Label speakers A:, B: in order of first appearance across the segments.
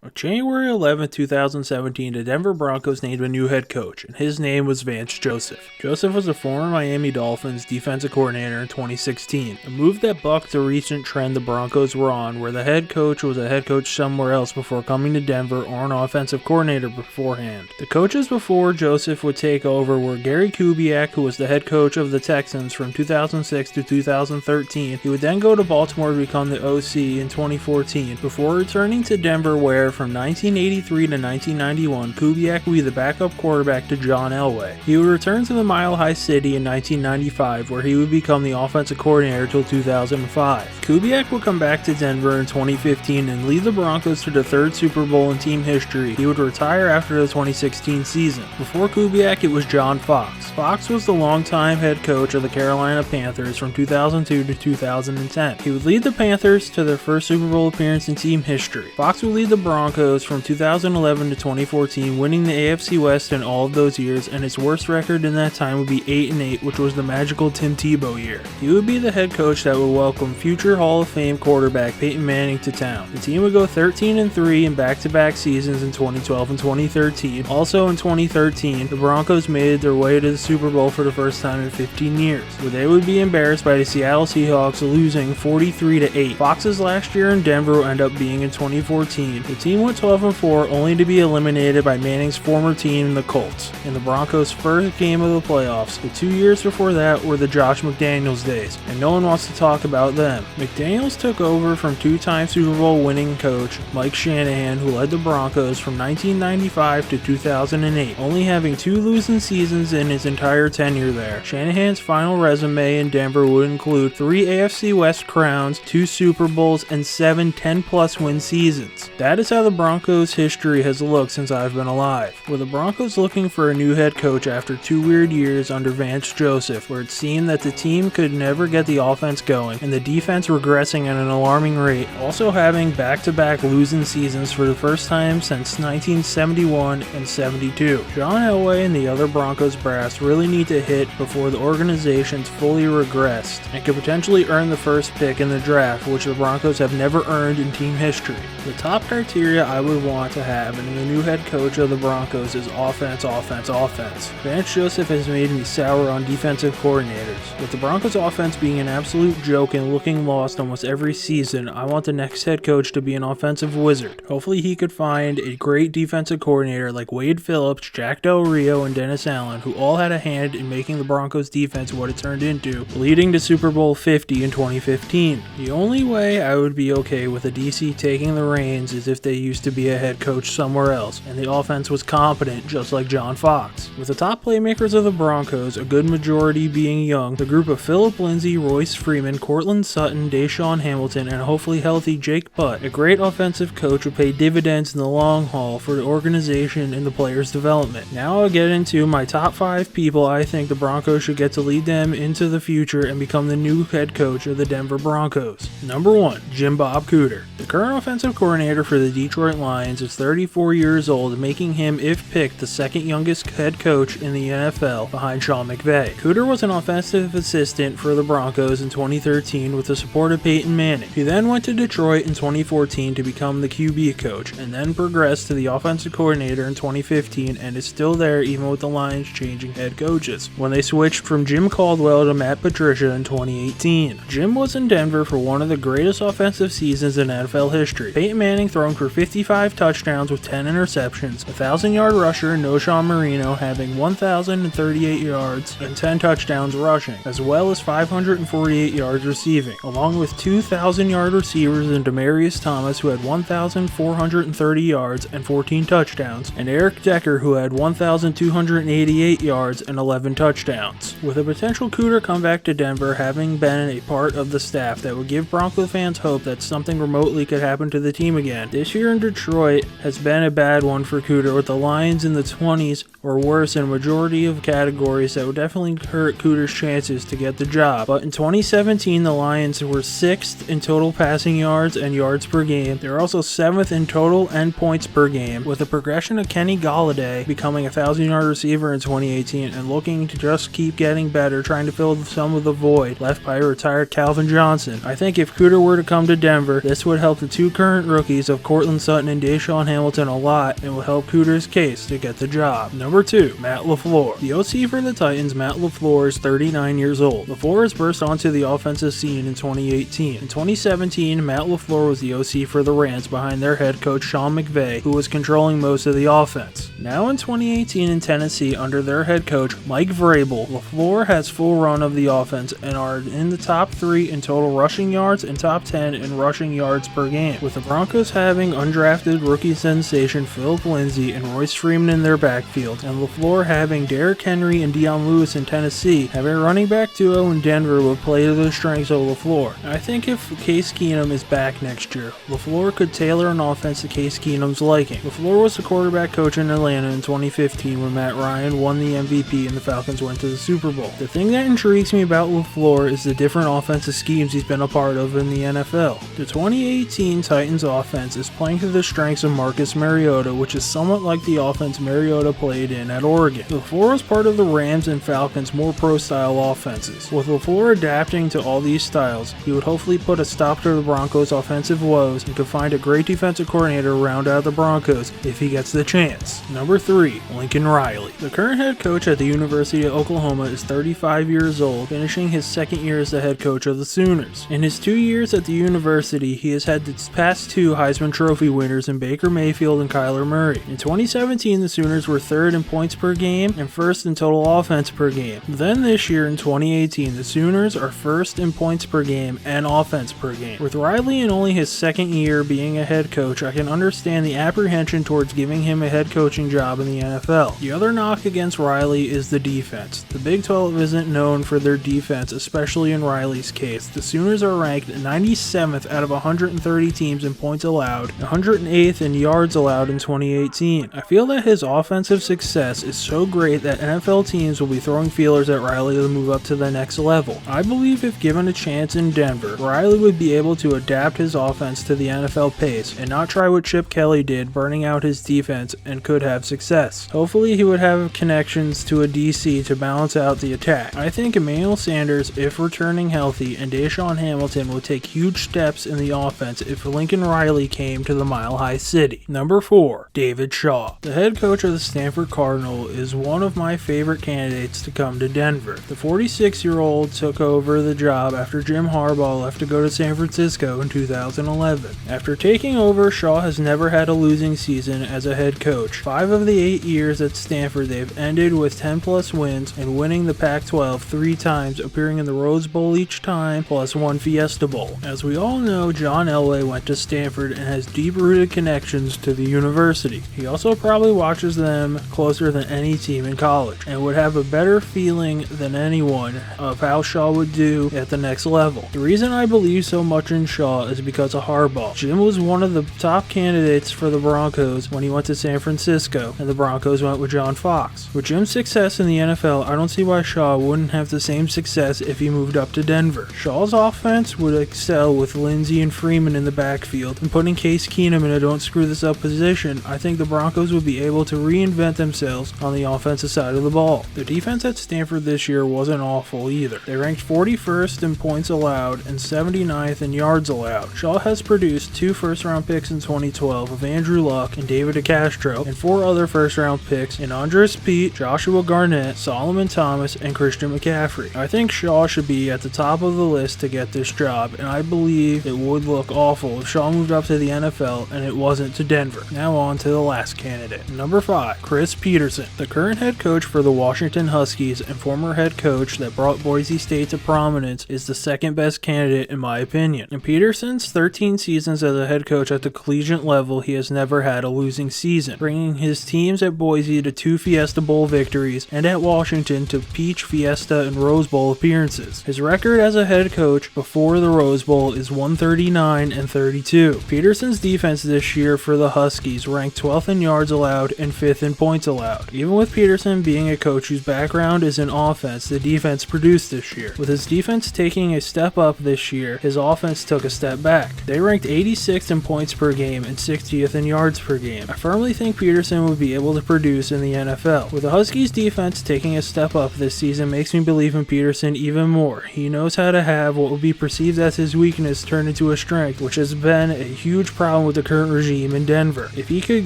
A: On January 11, 2017, the Denver Broncos named a new head coach, and his name was Vance Joseph. Joseph was a former Miami Dolphins defensive coordinator in 2016, a move that bucked the recent trend the Broncos were on, where the head coach was a head coach somewhere else before coming to Denver or an offensive coordinator beforehand. The coaches before Joseph would take over were Gary Kubiak, who was the head coach of the Texans from 2006 to 2013. He would then go to Baltimore to become the OC in 2014, before returning to Denver, where from 1983 to 1991, Kubiak would be the backup quarterback to John Elway. He would return to the Mile High City in 1995, where he would become the offensive coordinator till 2005. Kubiak would come back to Denver in 2015 and lead the Broncos to the third Super Bowl in team history. He would retire after the 2016 season. Before Kubiak, it was John Fox. Fox was the longtime head coach of the Carolina Panthers from 2002 to 2010. He would lead the Panthers to their first Super Bowl appearance in team history. Fox would lead the Broncos from 2011 to 2014, winning the AFC West in all of those years, and his worst record in that time would be 8-8, which was the magical Tim Tebow year. He would be the head coach that would welcome future Hall of Fame quarterback Peyton Manning to town. The team would go 13-3 in back-to-back seasons in 2012 and 2013. Also in 2013, the Broncos made their way to the Super Bowl for the first time in 15 years, where they would be embarrassed by the Seattle Seahawks, losing 43-8. Fox's last year in Denver would end up being in 2014. The team went 12-4, only to be eliminated by Manning's former team, the Colts, in the Broncos' first game of the playoffs. The 2 years before that were the Josh McDaniels days, and no one wants to talk about them. McDaniels took over from two-time Super Bowl winning coach Mike Shanahan, who led the Broncos from 1995 to 2008, only having 2 losing seasons in his entire tenure there. Shanahan's final resume in Denver would include 3 AFC West crowns, 2 Super Bowls, and 7 10-plus win seasons. That is how the Broncos' history has looked since I've been alive. With the Broncos looking for a new head coach after 2 weird years under Vance Joseph, where it seemed that the team could never get the offense going, and the defense regressing at an alarming rate, also having back-to-back losing seasons for the first time since 1971 and 72. John Elway and the other Broncos brass really need to hit before the organization's fully regressed, and could potentially earn the first pick in the draft, which the Broncos have never earned in team history. The top criteria I would want to have in the new head coach of the Broncos is offense. Vance Joseph has made me sour on defensive coordinators. With the Broncos offense being an absolute joke and looking lost almost every season, I want the next head coach to be an offensive wizard. Hopefully he could find a great defensive coordinator like Wade Phillips, Jack Del Rio, and Dennis Allen, who all had a hand in making the Broncos defense what it turned into, leading to Super Bowl 50 in 2015. The only way I would be okay with a DC taking the reins is if they used to be a head coach somewhere else, and the offense was competent just like John Fox. With the top playmakers of the Broncos, a good majority being young, the group of Phillip Lindsay, Royce Freeman, Cortland Sutton, Deshaun Hamilton, and a hopefully healthy Jake Butt, a great offensive coach would pay dividends in the long haul for the organization and the players' development. Now I'll get into my top 5 people I think the Broncos should get to lead them into the future and become the new head coach of the Denver Broncos. Number 1, Jim Bob Cooter. The current offensive coordinator for the Detroit Lions is 34 years old, making him, if picked, the second youngest head coach in the NFL behind Sean McVay. Cooter was an offensive assistant for the Broncos in 2013 with the support of Peyton Manning. He then went to Detroit in 2014 to become the QB coach, and then progressed to the offensive coordinator in 2015 and is still there even with the Lions changing head coaches, when they switched from Jim Caldwell to Matt Patricia in 2018. Jim was in Denver for one of the greatest offensive seasons in NFL history. Peyton Manning throwing for 55 touchdowns with 10 interceptions, a 1,000-yard rusher, Noshawn Marino, having 1,038 yards and 10 touchdowns rushing, as well as 548 yards receiving, along with 2,000-yard receivers in Demaryius Thomas, who had 1,430 yards and 14 touchdowns, and Eric Decker, who had 1,288 yards and 11 touchdowns. With a potential Cooter comeback to Denver having been a part of the staff that would give Bronco fans hope that something remotely could happen to the team again, this year in Detroit has been a bad one for Cooter, with the Lions in the 20s or worse in a majority of categories that would definitely hurt Cooter's chances to get the job. But in 2017, the Lions were 6th in total passing yards and yards per game. They were also 7th in total and points per game, with a progression of Kenny Golladay becoming a 1,000-yard receiver in 2018 and looking to just keep getting better, trying to fill some of the void left by retired Calvin Johnson. I think if Cooter were to come to Denver, this would help the two current rookies of Cortland Sutton and Deshaun Hamilton a lot and will help Cooter's case to get the job. Number 2, Matt LaFleur. The OC for the Titans, Matt LaFleur, is 39 years old. LaFleur has burst onto the offensive scene in 2018. In 2017, Matt LaFleur was the OC for the Rams behind their head coach Sean McVay, who was controlling most of the offense. Now in 2018 in Tennessee, under their head coach Mike Vrabel, LaFleur has full run of the offense and are in the top 3 in total rushing yards and top 10 in rushing yards per game, with the Broncos having undrafted rookie sensation Philip Lindsay and Royce Freeman in their backfield, and LaFleur having Derrick Henry and Deion Lewis in Tennessee. Having a running back duo in Denver would play to the strengths of LaFleur. I think if Case Keenum is back next year, LaFleur could tailor an offense to Case Keenum's liking. LaFleur was the quarterback coach in Atlanta in 2015 when Matt Ryan won the MVP and the Falcons went to the Super Bowl. The thing that intrigues me about LaFleur is the different offensive schemes he's been a part of in the NFL. The 2018 Titans offense is playing to the strengths of Marcus Mariota, which is somewhat like the offense Mariota played in at Oregon. LaFleur was part of the Rams and Falcons' more pro-style offenses. With LaFleur adapting to all these styles, he would hopefully put a stop to the Broncos' offensive woes and could find a great defensive coordinator to round out the Broncos if he gets the chance. Number 3, Lincoln Riley. The current head coach at the University of Oklahoma is 35 years old, finishing his second year as the head coach of the Sooners. In his 2 years at the university, he has had the past 2 Heisman Trophy winners in Baker Mayfield and Kyler Murray. In 2017, the Sooners were 3rd in points per game and 1st in total offense per game. Then this year in 2018, the Sooners are 1st in points per game and offense per game. With Riley in only his second year being a head coach, I can understand the apprehension towards giving him a head coaching job in the NFL. The other knock against Riley is the defense. The Big 12 isn't known for their defense, especially in Riley's case. The Sooners are ranked 97th out of 130 teams in points allowed, 108th in yards allowed in 2018. I feel that his offensive success is so great that NFL teams will be throwing feelers at Riley to move up to the next level. I believe if given a chance in Denver, Riley would be able to adapt his offense to the NFL pace and not try what Chip Kelly did, burning out his defense, and could have success. Hopefully he would have connections to a DC to balance out the attack. I think Emmanuel Sanders, if returning healthy, and Deshaun Hamilton would take huge steps in the offense if Lincoln Riley came to the Mile High City. Number 4, David Shaw. The head coach of the Stanford Cardinal is one of my favorite candidates to come to Denver. The 46-year-old took over the job after Jim Harbaugh left to go to San Francisco in 2011. After taking over, Shaw has never had a losing season as a head coach. 5 of the 8 years at Stanford, they've ended with 10+ wins and winning the Pac-12 3 times, appearing in the Rose Bowl each time, plus 1 Fiesta Bowl. As we all know, John Elway went to Stanford and has deep-rooted connections to the university. He also probably watches them closer than any team in college, and would have a better feeling than anyone of how Shaw would do at the next level. The reason I believe so much in Shaw is because of Harbaugh. Jim was one of the top candidates for the Broncos when he went to San Francisco, and the Broncos went with John Fox. With Jim's success in the NFL, I don't see why Shaw wouldn't have the same success if he moved up to Denver. Shaw's offense would excel with Lindsay and Freeman in the backfield, and putting Case Keenum in a don't screw this up position, I think the Broncos would be able to reinvent themselves on the offensive side of the ball. The defense at Stanford this year wasn't awful either. They ranked 41st in points allowed and 79th in yards allowed. Shaw has produced 2 first-round picks in 2012 of Andrew Luck and David DeCastro, and 4 other first-round picks in Andres Pete, Joshua Garnett, Solomon Thomas, and Christian McCaffrey. I think Shaw should be at the top of the list to get this job, and I believe it would look awful if Shaw moved up to the NFL and it wasn't to Denver. Now on to the last candidate. Number 5, Chris Peterson. The current head coach for the Washington Huskies and former head coach that brought Boise State to prominence is the second best candidate in my opinion. In Peterson's 13 seasons as a head coach at the collegiate level, he has never had a losing season, bringing his his teams at Boise to 2 Fiesta Bowl victories and at Washington to Peach, Fiesta, and Rose Bowl appearances. His record as a head coach before the Rose Bowl is 139-32. Peterson's defense this year for the Huskies ranked 12th in yards allowed and 5th in points allowed. Even with Peterson being a coach whose background is in offense, the defense produced this year. With his defense taking a step up this year, his offense took a step back. They ranked 86th in points per game and 60th in yards per game. I firmly think Peterson would be able to produce in the NFL. With the Huskies defense taking a step up this season makes me believe in Peterson even more. He knows how to have what would be perceived as his weakness turn into a strength, which has been a huge problem with the current regime in Denver. If he could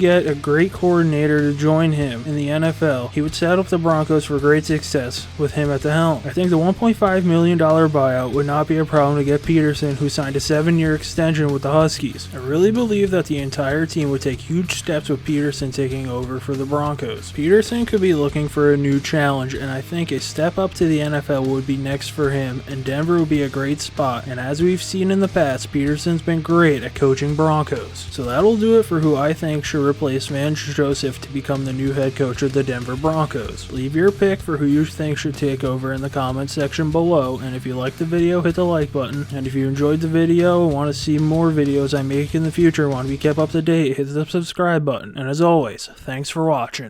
A: get a great coordinator to join him in the NFL, he would set up the Broncos for great success with him at the helm. I think the $1.5 million buyout would not be a problem to get Peterson, who signed a 7-year extension with the Huskies. I really believe that the entire team would take huge steps with Peterson taking over for the Broncos. Peterson could be looking for a new challenge, and I think a step up to the NFL would be next for him, and Denver would be a great spot. And as we've seen in the past, Peterson's been great at coaching Broncos. So that'll do it for who I think should replace Vance Joseph to become the new head coach of the Denver Broncos. Leave your pick for who you think should take over in the comments section below, and if you liked the video, hit the like button, and if you enjoyed the video and want to see more videos I make in the future, want to be kept up to date, hit the subscribe button, and as always, thanks for watching.